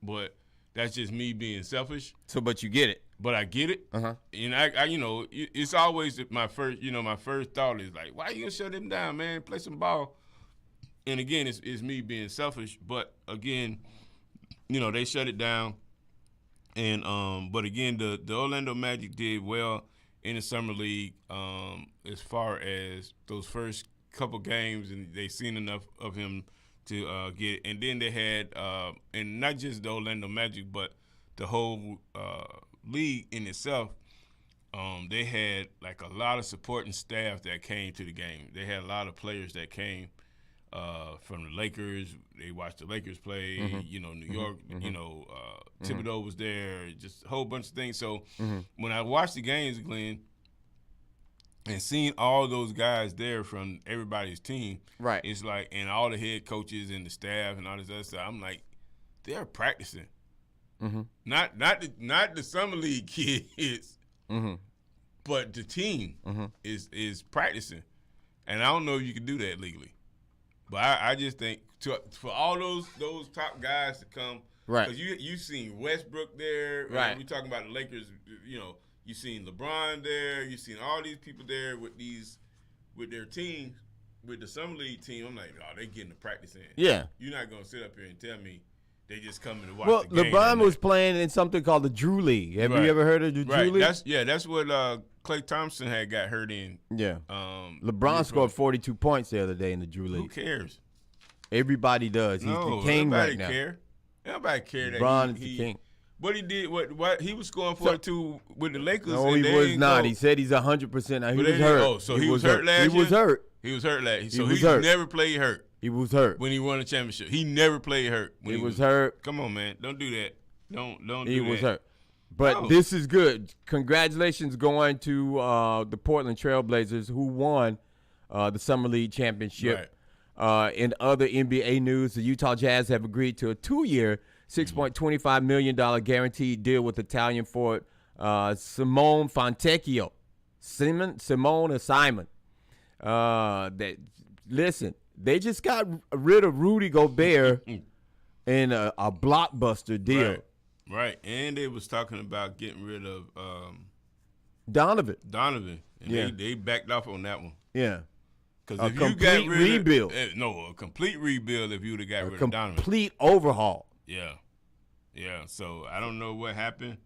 but that's just me being selfish. So, but you get it. But I get it, and I you know, it's always my first thought is like, why you gonna shut him down, man? Play some ball. And again, it's me being selfish. But again, you know, they shut it down. And but again, the Orlando Magic did well in the summer league as far as those first couple games, and they seen enough of him to get it. And then they had and not just the Orlando Magic, but the whole league in itself. They had like a lot of supporting staff that came to the game. They had a lot of players that came from the Lakers. They watched the Lakers play. You know, New York. You know, Thibodeau was there. Just a whole bunch of things. So when I watched the games, Glenn, and seeing all those guys there from everybody's team, right? It's like, and all the head coaches and the staff and all this other stuff. I'm like, they're practicing. Not the summer league kids, but the team is practicing, and I don't know if you can do that legally. But I just think for all those top guys to come, right? Because you seen Westbrook there, right? We talking about the Lakers, you know. You seen LeBron there. You seen all these people there with their teams, with the summer league team. I'm like, oh, they getting the practice in. Yeah. You're not gonna sit up here and tell me they just coming to watch. Well, the game. LeBron was playing in something called the Drew League. Have you ever heard of the Drew League? That's what Klay Thompson had got hurt in. Yeah. LeBron scored 42 points the other day in the Drew League. Who cares? Everybody does. He's the king right now. Nobody care that LeBron is the king. What he did, what he was scoring 42 with the Lakers. No, he was not. He said he's 100% now. He was hurt. Oh, so he was hurt last year? He was hurt. He was hurt last year. So he never played hurt. He was hurt. When he won a championship. He never played hurt. He was hurt. Come on, man. Don't do that. Don't do that. He was hurt. But this is good. Congratulations going to the Portland Trailblazers who won the Summer League championship. Right. In other NBA news, the Utah Jazz have agreed to a 2-year, $6.25 million guaranteed deal with Italian forward Simone Fontecchio. Simon. Listen, they just got rid of Rudy Gobert in a blockbuster deal. Right. And they was talking about getting rid of Donovan. And they backed off on that one. Yeah. Because if you got rebuild. A complete rebuild if you would have got rid of Donovan. Complete overhaul. Yeah. Yeah. So I don't know what happened.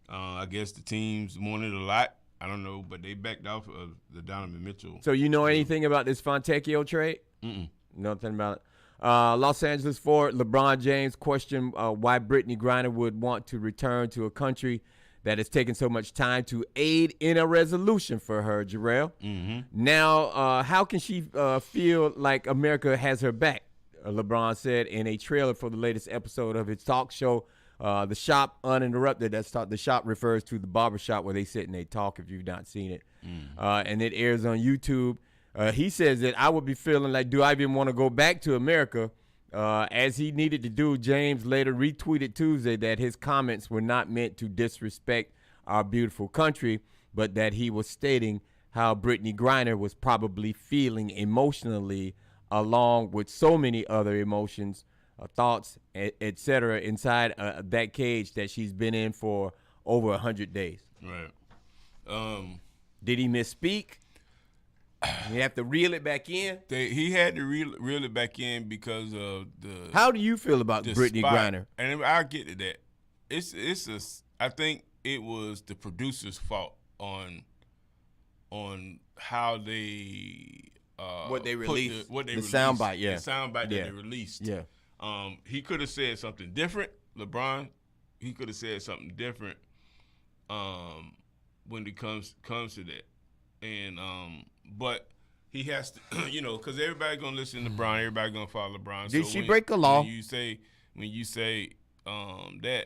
I guess the teams wanted a lot. I don't know, but they backed off of the Donovan Mitchell. So you know anything about this Fontecchio trade? Nothing about it. Los Angeles forward LeBron James questioned why Brittany Griner would want to return to a country that has taken so much time to aid in a resolution for her, Jarrell. Now, how can she feel like America has her back? LeBron said in a trailer for the latest episode of his talk show, The Shop Uninterrupted. The Shop refers to the barbershop where they sit and they talk, if you've not seen it. And it airs on YouTube. He says that I would be feeling like, do I even want to go back to America? As he needed to do, James later retweeted Tuesday that his comments were not meant to disrespect our beautiful country, but that he was stating how Brittany Griner was probably feeling emotionally, along with so many other emotions, thoughts, etc., inside that cage that she's been in for over 100 days. Right. Did he misspeak? You have to reel it back in. He had to reel it back in because of the. How do you feel about Brittany Griner? And I'll get to that. I think it was the producer's fault on how they what they released, the soundbite, the soundbite that they released. Yeah. He could have said something different, LeBron. He could have said something different when it comes to that. And but he has to, because everybody's gonna listen to LeBron, everybody's gonna follow LeBron. Did she break the law? When you say that,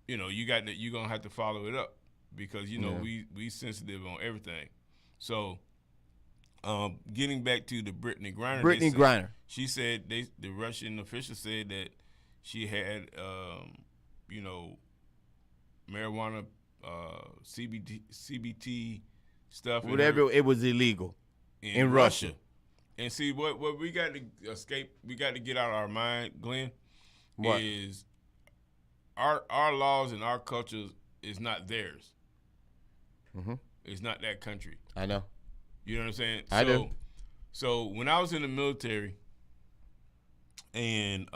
you're gonna have to follow it up because we sensitive on everything. So getting back to the Brittany Griner. Griner. She said the Russian official said that she had, marijuana, CBT stuff. Whatever, it was illegal in Russia. And see, what we got to escape, we got to get out of our mind, Glenn, What? is our laws and our cultures is not theirs. Mm-hmm. It's not that country. I know. You know what I'm saying? I do. So when I was in the military and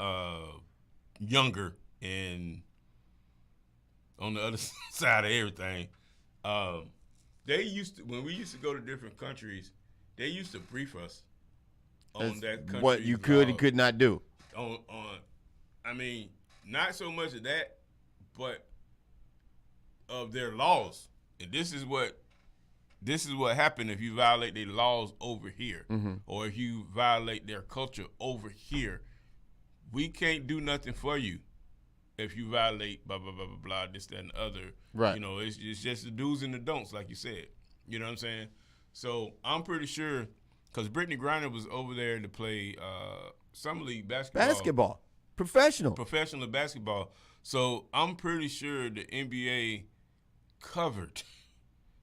younger and on the other side of everything, when we used to go to different countries, they used to brief us on that country. What you could and could not do. I mean, not so much of that, but of their laws. And this is what happened if you violate their laws over here, or if you violate their culture over here. We can't do nothing for you if you violate blah blah blah blah blah, this, that, and the other. Right. You know, it's just the do's and the don'ts, like you said. You know what I'm saying? So I'm pretty sure, because Brittany Griner was over there to play summer league basketball. Professional basketball. So I'm pretty sure the NBA covered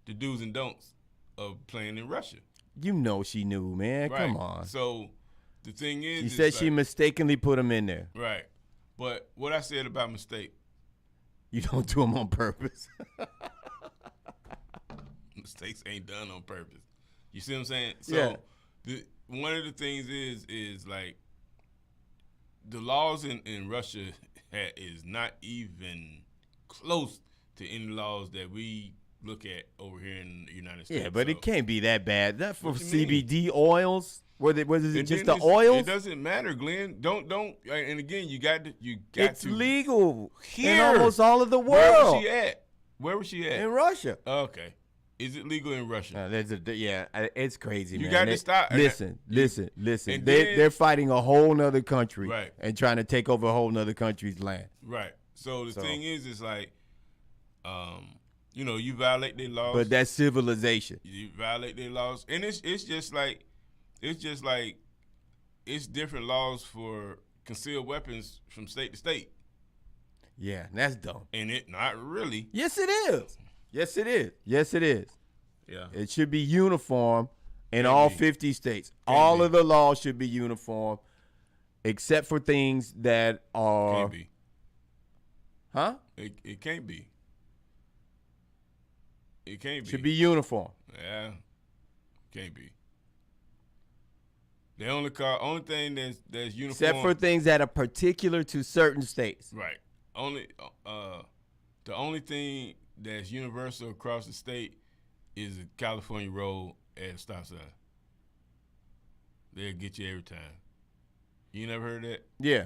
the do's and don'ts of playing in Russia. You know she knew, man. Right. Come on. So the thing is, She said she mistakenly put him in there. Right. But what I said about mistake, you don't do them on purpose. mistakes ain't done on purpose. You see what I'm saying? Yeah. So one of the things is like the laws in Russia is not even close to any laws that we look at over here in the United States. Yeah, but so, it can't be that bad. That for What you mean? CBD oils? Was it just the It oils? doesn't matter, Glenn. Don't. And again, you got It's to legal here. in almost all of the world. Where was she at? In Russia. Okay. Is it legal in Russia? It's crazy, You man. got to stop. Listen. And They're fighting a whole nother country, Right. and trying to take over a whole nother country's land. Right. So the thing is, it's like, you violate their laws. But that's civilization. You violate their laws, and it's just like it's different laws for concealed weapons from state to state. Yeah, that's dumb. And it not really. Yes, it is. Yes, it is. Yes, it is. Yeah. It should be uniform in Can all be. 50 states. Can All be. of the laws should be uniform, except for things that are. Can't be. Huh? It can't be. It can't be. Should be uniform. Yeah. Can't be. The only thing that's uniform. Except for things that are particular to certain states. Right. The only thing that's universal across the state is a California road at a stop sign. They'll get you every time. You never heard that? Yeah.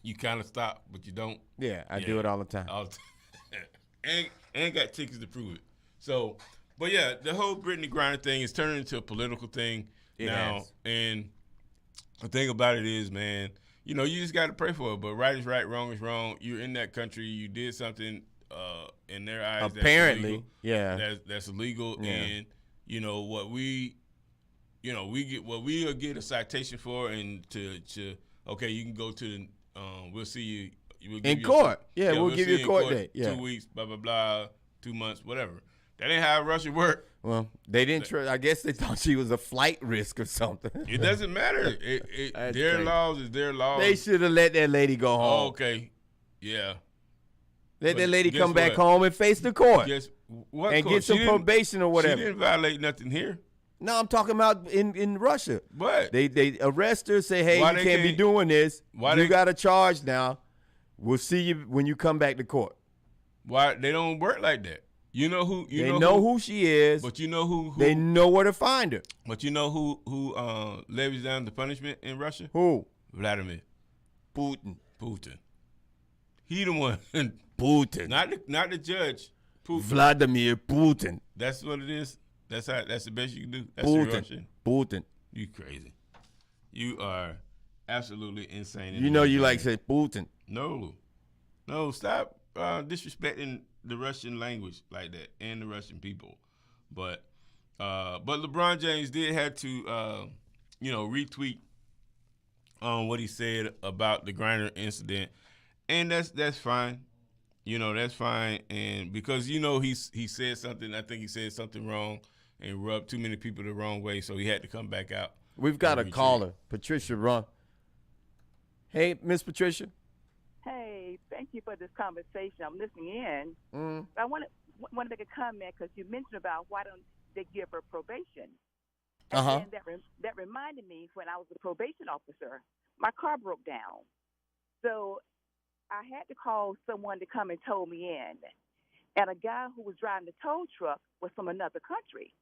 You kind of stop, but you don't. Yeah, I do it all the time. and got tickets to prove it. So, but yeah, the whole Brittany Griner thing is turning into a political thing now. Has. And the thing about it is, man, you just got to pray for it. But right is right, wrong is wrong. You're in that country. You did something in their eyes. Apparently, that's illegal. Yeah. And what we'll get a citation for, and to okay, you can go to the we'll see you. We'll give In you court. We'll give you a in court date. Yeah. 2 weeks, blah blah blah, 2 months, whatever. That ain't how Russia work. Well, they didn't. I guess they thought she was a flight risk or something. It doesn't matter. Their crazy. laws is their laws. They should have let that lady go Oh, home. okay. Yeah. Let that But lady guess come back what? home and face the court Guess what? and court? get some She didn't- probation or whatever. She didn't violate nothing here. No, I'm talking about in Russia. But They arrest her, say, hey, Why you they can't be can't- doing this. why You they- got a charge now. We'll see you when you come back to court. why they don't work like that? You know who? They know who she is. But you know who? They know where to find her. But you know who levies down the punishment in Russia? Who? Vladimir Putin. He the one. Putin. Not the judge. Putin. Vladimir Putin. That's what it is. That's the best you can do. That's your Putin. Russian. Putin. You crazy. You are absolutely insane. You know you like say Putin. No, stop disrespecting the Russian language like that and the Russian people. But But LeBron James did have to, retweet on what he said about the Griner incident, and that's fine. That's fine, and because he said something. I think he said something wrong and rubbed too many people the wrong way, so he had to come back out. We've got a caller, Patricia Run. Hey, Miss Patricia. Hey, thank you for this conversation. I'm listening in. I want to make a comment because you mentioned about why don't they give her probation. And then that reminded me when I was a probation officer, my car broke down. So I had to call someone to come and tow me in. And a guy who was driving the tow truck was from another country.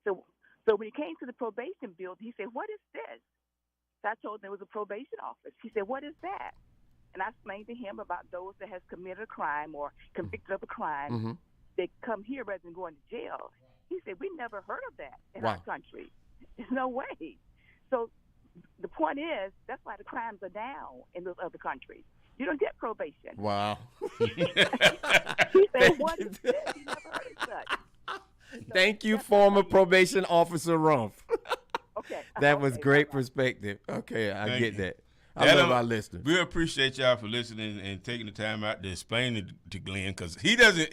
So when he came to the probation building, he said, "What is this?" So I told him it was a probation office. He said, "What is that?" And I explained to him about those that has committed a crime or convicted of a crime. They come here rather than going to jail. He said, "We never heard of that in our country. There's no way." So the point is, that's why the crimes are down in those other countries. You don't get probation. Wow. He said, "What is this?" He never heard of such. Thank you, former probation officer Rumpf. Okay. That was great perspective. Okay, I get that. I love our listeners. We appreciate y'all for listening and taking the time out to explain it to Glenn, because he doesn't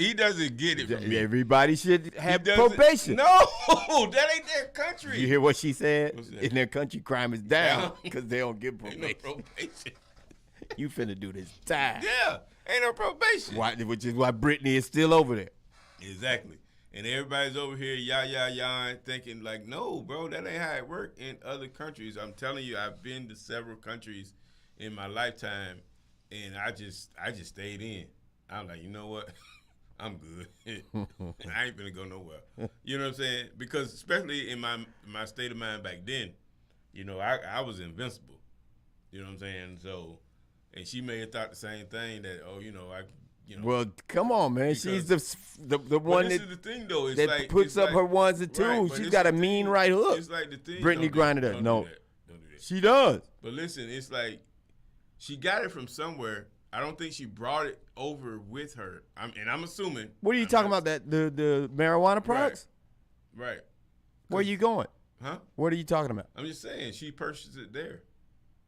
get it from me. Everybody should have probation. No, that ain't their country. You hear what she said? In their country, crime is down because they don't get probation. Ain't no probation. You finna do this time. Yeah, ain't no probation. Which is why Brittany is still over there. Exactly. And everybody's over here, yah, thinking like, no, bro, that ain't how it works in other countries. I'm telling you, I've been to several countries in my lifetime, and I just stayed in. I'm like, you know what? I'm good. I ain't gonna go nowhere. You know what I'm saying? Because especially in my state of mind back then, I was invincible. You know what I'm saying? So, and she may have thought the same thing that, well, come on, man. She's the one this is the thing, though. It's that like, puts up her ones and twos. Right, She's got a mean right hook. It's like the thing. Brittany Griner does. No, don't do that. She does. But listen, it's like she got it from somewhere. I don't think she brought it over with her. I'm assuming. What are you talking about? That the marijuana products? Right. Where are you going? Huh? What are you talking about? I'm just saying she purchased it there.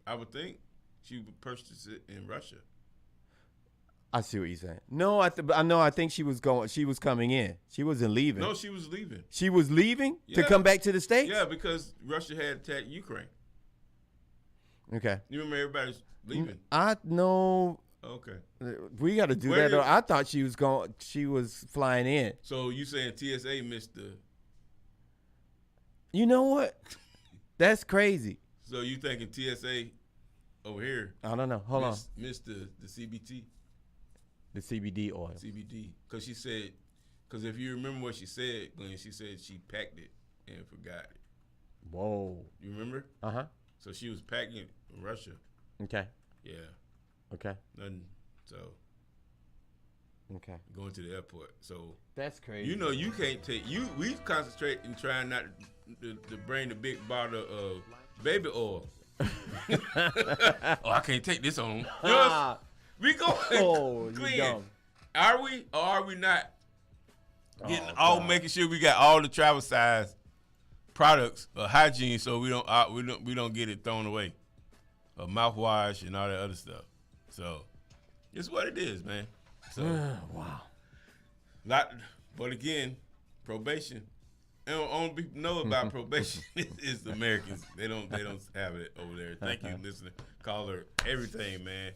I would think she would purchase it in Russia. I see what you're saying. No, I think she was going. She was coming in. She wasn't leaving. No, she was leaving. She was leaving to come back to the States? Yeah, because Russia had attacked Ukraine. Okay. You remember everybody's leaving? I know. Okay. We got to do that. Though. I thought she was going. She was flying in. So you saying TSA missed the? You know what? That's crazy. So you thinking TSA over here? I don't know. Hold on. Missed the CBT. The CBD oil. CBD. Because she said, because if you remember what she said, Glenn, she said she packed it and forgot it. Whoa. You remember? Uh-huh. So she was packing it in Russia. Okay. Yeah. Okay. Nothing. So. Okay. Going to the airport. So. That's crazy. You can't take, we concentrate in trying not to bring the big bottle of baby oil. I can't take this on. You know, we go clean. Are we or are we not getting making sure we got all the travel size products of hygiene so we don't get it thrown away, or mouthwash and all that other stuff. So it's what it is, man. So wow. But again, probation. And only people know about probation is the Americans. They don't have it over there. Thank you, listener, caller, everything, man.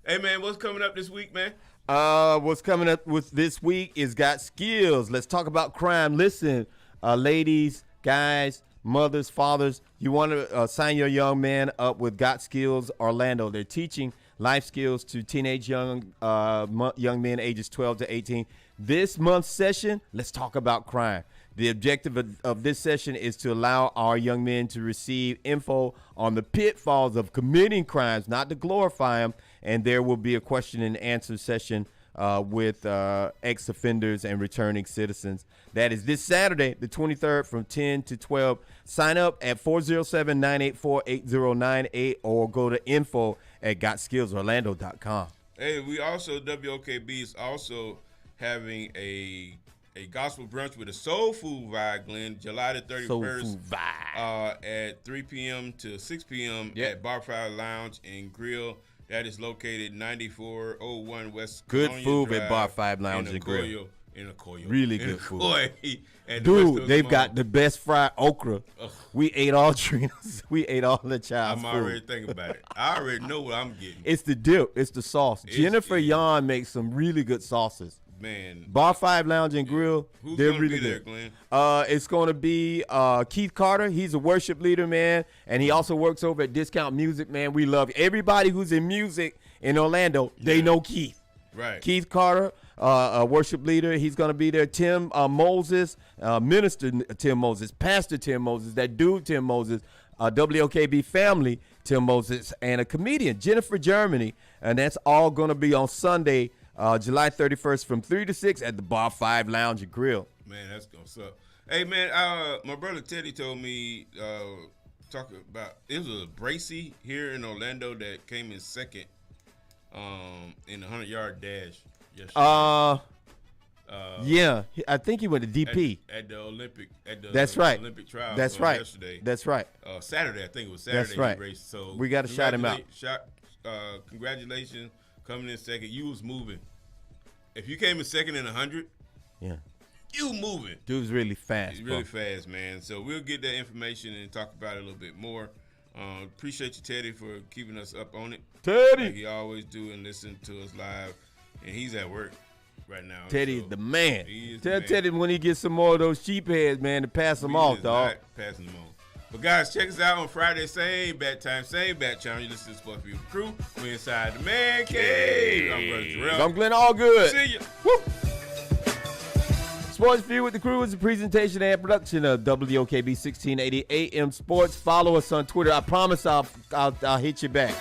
Hey, man, what's coming up this week, man? What's coming up with this week is Got Skills. Let's talk about crime. Listen, ladies, guys, mothers, fathers, you want to sign your young man up with Got Skills Orlando. They're teaching life skills to teenage young men ages 12 to 18. This month's session, let's talk about crime. The objective of this session is to allow our young men to receive info on the pitfalls of committing crimes, not to glorify them. And there will be a question and answer session with ex-offenders and returning citizens. That is this Saturday, the 23rd, from 10 to 12. Sign up at 407-984-8098 or go to info@gotskillsorlando.com. Hey, we also, WOKB is also having a a gospel brunch with a soul food vibe, Glenn, July the 31st. Soul food vibe. At 3 p.m. to 6 p.m. Yep. at Bar Fire Lounge and Grill. That is located 9401 West Good Colonia food Drive at Bar 5 Lounge in and Grill. Ocoyo, in Ocoyo. Really In good food. Ocoyo. And Dude, they've got the best fried okra. Ugh. We ate all Trina's. We ate all the child's I'm food. already thinking about it. I already know what I'm getting. It's the dip. It's the sauce. It's- Jennifer it- Yon makes some really good sauces. Man. Bar 5 Lounge and Grill, Who's they're gonna really be there, good. Glenn? It's going to be Keith Carter. He's a worship leader, man, and he also works over at Discount Music, man. We love everybody who's in music in Orlando. They know Keith. Right. Keith Carter, a worship leader. He's going to be there. Tim Moses, Minister Tim Moses, Pastor Tim Moses, that dude Tim Moses, WOKB family Tim Moses, and a comedian, Jennifer Germany. And that's all going to be on Sunday, July 31st from 3 to 6 at the Bar 5 Lounge and Grill. Man, that's gonna suck. Hey, man, my brother Teddy told me talking about it was a Bracy here in Orlando that came in second in the 100-yard dash yesterday. Yeah, I think he went to DP. At the Olympic. That's right. Olympic trials. That's right. Yesterday. That's right. Saturday, I think it was Saturday. That's right. He raced. So We gotta shout him out. Congratulations, coming in second. You was moving. If you came in second in 100, Yeah. you moving. Dude's really fast. He's really fast, man. So we'll get that information and talk about it a little bit more. Appreciate you, Teddy, for keeping us up on it. Teddy. Like he always do and listen to us live. And he's at work right now. Teddy's so the man. he is the Tell man. Teddy when he gets some more of those sheep heads, man, to pass them We off, is dog. not passing them on. But guys, check us out on Friday, same bat time, same bat channel. You listen to Sports View Crew. We're inside the man cave. I'm Brother Jarrell. I'm Glenn Allgood. See ya. Woo. Sports View with the Crew is a presentation and production of WOKB 1680 AM Sports. Follow us on Twitter. I promise I'll hit you back.